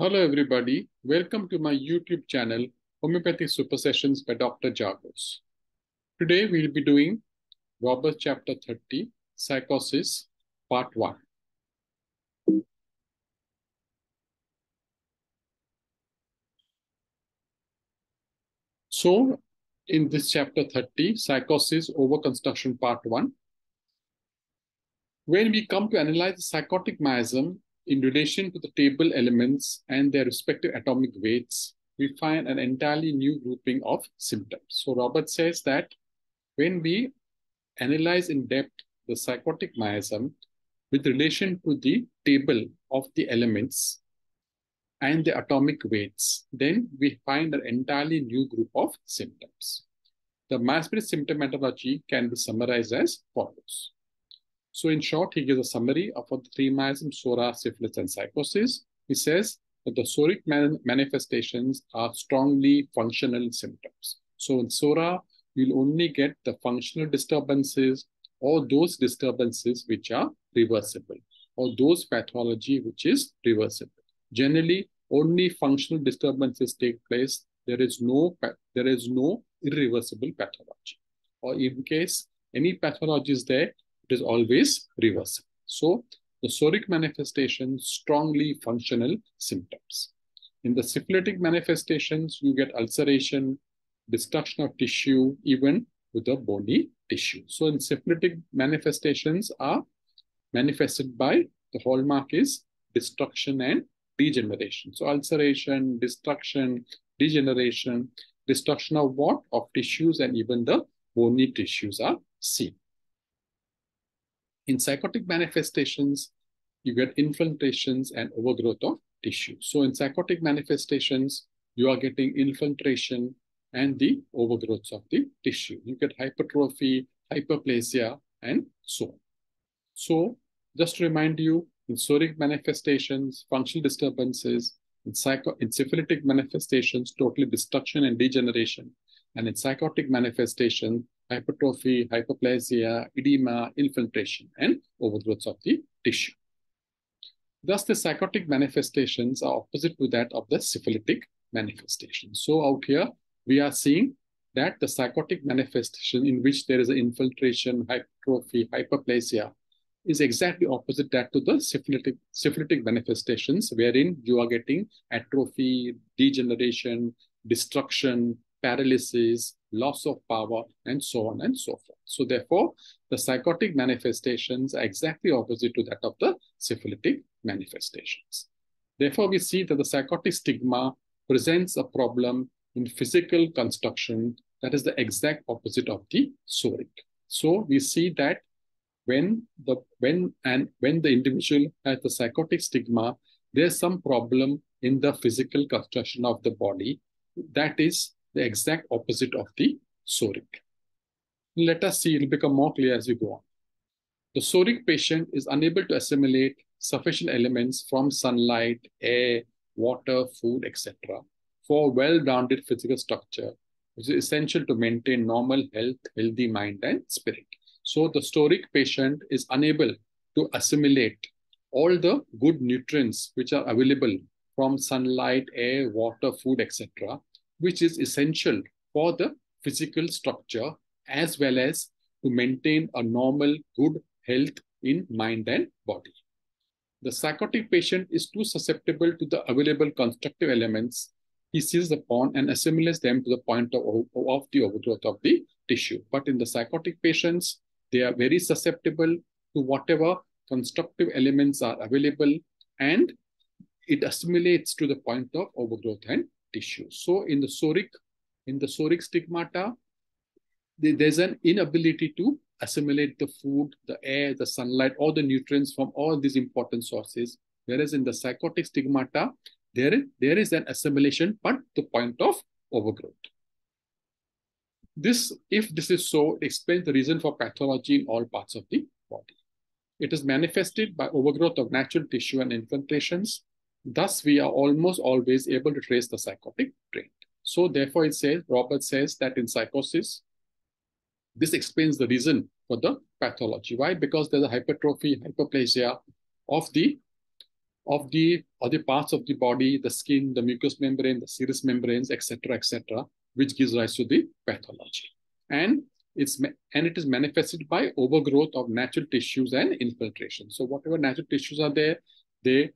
Hello everybody, welcome to my YouTube channel Homeopathy Super Sessions by Dr. Jagos. Today we'll be doing Roberts chapter 30, Sycosis, part 1. So in this chapter 30, Sycosis Overconstruction part 1, when we come to analyze the psychotic miasm in relation to the table elements and their respective atomic weights, we find an entirely new grouping of symptoms. So Roberts says that when we analyze in depth the psychotic miasm with relation to the table of the elements and the atomic weights, then we find an entirely new group of symptoms. The Myers-Briggs symptomatology can be summarized as follows. So in short, he gives a summary of the three miasms, psora, syphilis, and psychosis. He says that the psoric manifestations are strongly functional symptoms. So in psora, you'll only get the functional disturbances or those disturbances which are reversible or those pathology which is reversible. Generally, only functional disturbances take place. There is no irreversible pathology. Or in case any pathology is there, it is always reversible. So the psoric manifestations, strongly functional symptoms. In the syphilitic manifestations, you get ulceration, destruction of tissue, even with the bony tissue. So in syphilitic manifestations are manifested by the hallmark is destruction and degeneration. So ulceration, destruction, degeneration, destruction of what? Of tissues, and even the bony tissues are seen. In psychotic manifestations, you get infiltrations and overgrowth of tissue. So in psychotic manifestations, you are getting infiltration and the overgrowth of the tissue. You get hypertrophy, hyperplasia, and so on. So just to remind you, in psoric manifestations, functional disturbances, in syphilitic manifestations, total destruction and degeneration, and in psychotic manifestation, hypertrophy, hyperplasia, edema, infiltration, and overgrowth of the tissue. Thus, the psychotic manifestations are opposite to that of the syphilitic manifestations. So out here, we are seeing that the psychotic manifestation in which there is an infiltration, hypertrophy, hyperplasia, is exactly opposite that to the syphilitic manifestations, wherein you are getting atrophy, degeneration, destruction, paralysis, loss of power, and so on and so forth. So therefore, the psychotic manifestations are exactly opposite to that of the syphilitic manifestations. Therefore, we see that the psychotic stigma presents a problem in physical construction that is the exact opposite of the psoric. So we see that when the individual has the psychotic stigma, there's some problem in the physical construction of the body that is the exact opposite of the psoric. Let us see, it will become more clear as we go on. The psoric patient is unable to assimilate sufficient elements from sunlight, air, water, food, etc. for well-rounded physical structure, which is essential to maintain normal health, healthy mind, and spirit. So the psoric patient is unable to assimilate all the good nutrients which are available from sunlight, air, water, food, etc., which is essential for the physical structure as well as to maintain a normal, good health in mind and body. The psychotic patient is too susceptible to the available constructive elements he seizes upon and assimilates them to the point of the overgrowth of the tissue. But in the psychotic patients, they are very susceptible to whatever constructive elements are available, and it assimilates to the point of overgrowth and tissue. So in the psoric stigmata, there's an inability to assimilate the food, the air, the sunlight, or the nutrients from all these important sources. Whereas in the psychotic stigmata, there is an assimilation, but the point of overgrowth. If this is so, it explains the reason for pathology in all parts of the body. It is manifested by overgrowth of natural tissue and infiltrations. Thus, we are almost always able to trace the psychotic trait. So therefore, Robert says that in psychosis, this explains the reason for the pathology. Why? Because there's a hypertrophy, hyperplasia of the of the other parts of the body, the skin, the mucous membrane, the serous membranes, etc., which gives rise to the pathology. And it is manifested by overgrowth of natural tissues and infiltration. So whatever natural tissues are there, they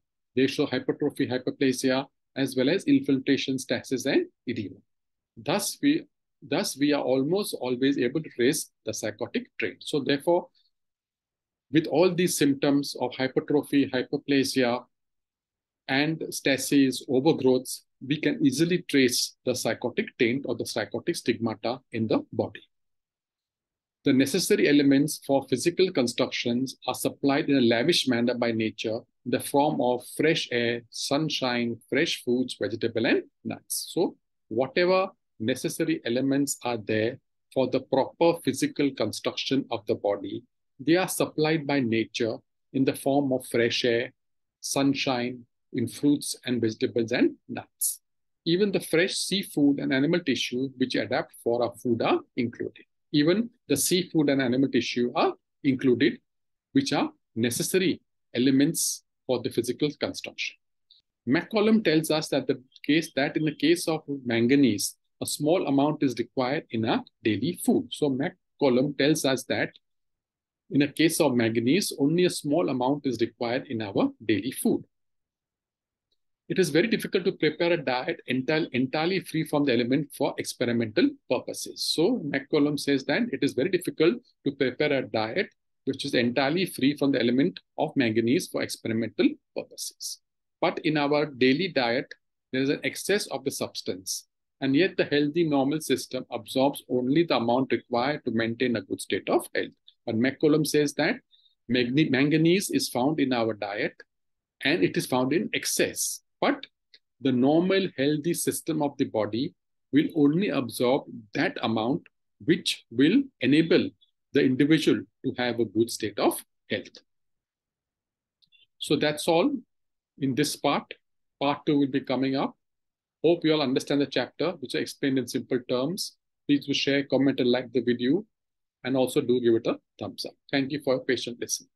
show hypertrophy, hyperplasia, as well as infiltration, stasis, and edema. Thus, we are almost always able to trace the psychotic trait. So therefore, with all these symptoms of hypertrophy, hyperplasia, and stasis, overgrowths, we can easily trace the psychotic taint or the psychotic stigmata in the body. The necessary elements for physical constructions are supplied in a lavish manner by nature in the form of fresh air, sunshine, fresh foods, vegetable, and nuts. So whatever necessary elements are there for the proper physical construction of the body, they are supplied by nature in the form of fresh air, sunshine, in fruits and vegetables and nuts. Even the fresh seafood and animal tissue which adapt for our food are included. Even the seafood and animal tissue are included, which are necessary elements for the physical construction. McCollum tells us that in the case of manganese, a small amount is required in our daily food. So McCollum tells us that in a case of manganese, only a small amount is required in our daily food. It is very difficult to prepare a diet entirely free from the element for experimental purposes. So McCollum says that it is very difficult to prepare a diet which is entirely free from the element of manganese for experimental purposes. But in our daily diet, there is an excess of the substance, and yet the healthy normal system absorbs only the amount required to maintain a good state of health. But McCollum says that manganese is found in our diet and it is found in excess. But the normal healthy system of the body will only absorb that amount which will enable the individual to have a good state of health. So that's all in this part. Part 2 will be coming up. Hope you all understand the chapter, which I explained in simple terms. Please do share, comment, and like the video. And also do give it a thumbs up. Thank you for your patient listening.